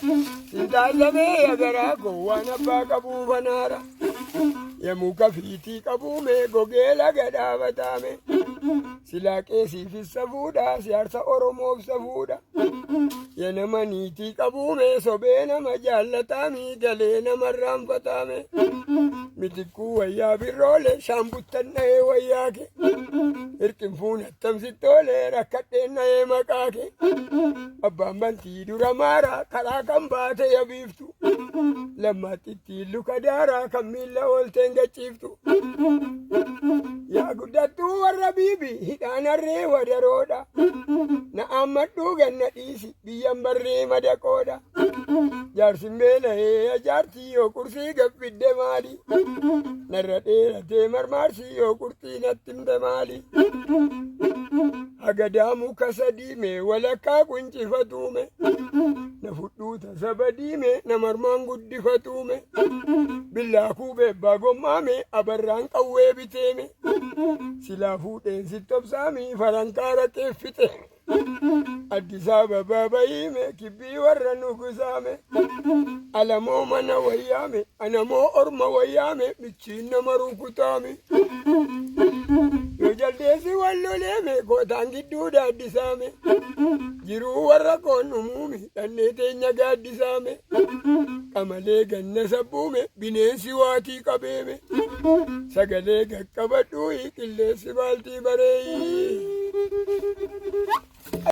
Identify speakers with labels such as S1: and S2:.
S1: Sintaalamee agaraa gowwaan abbaa qabuu banaara. Yemmuu kafiitii qabuume gogee laga dhaabatame. Silaa qeesiifis safuudha siyaasa Oromoof safuudha. Yanama niitii qabuume sobee nama jaallatamii galee nama raanfatame. Mitikkuu wayyaa birroole shaambuttan dha'ee wayyaa kee. Hirqinfuun attamsittoolee rakkadheen dha'ee maqaa kee. Abbaan bantii dura maaraa karaa kan baate yabiiftu. Lammaatti luka daaraa kan miilla oolteen gachiiftu. Yaa guddattuu warra biibii hidhaan harree wadaroodha. Na ammadhuu ganna dhiisi biyyan barree madaqoodha. Jaarsin beela'ee ajaartii yoo qursii gaffidde maali? Narra dheeratee marmaarsii yoo qurxii natti himte maali? Hagadaa muka sadiime walakkaa quncifatuume. Na fudhuu tasa badiime na marmaan guddifatuume. Billaa kuubee abbaa gommaame abarraan qawwee biteeme. Silaa fuudheen sittobsaamii farankaara qeeffite. Addis Ababaa bahiime kibbii warra nugusaame. Alamoo mana wayyaame anamoo orma wayyaame michiin nama rukutaame. Yoo jaldeessi walloleeme kootaan gidduu daaddisaame. Jiruu warra koon umuume dhannee teenya gaaddisaame. Qamalee ganna sabbuume bineensi waatii qabeeme. Sagalee gaqqabadhuuyi qilleensi baaltii bareeyi.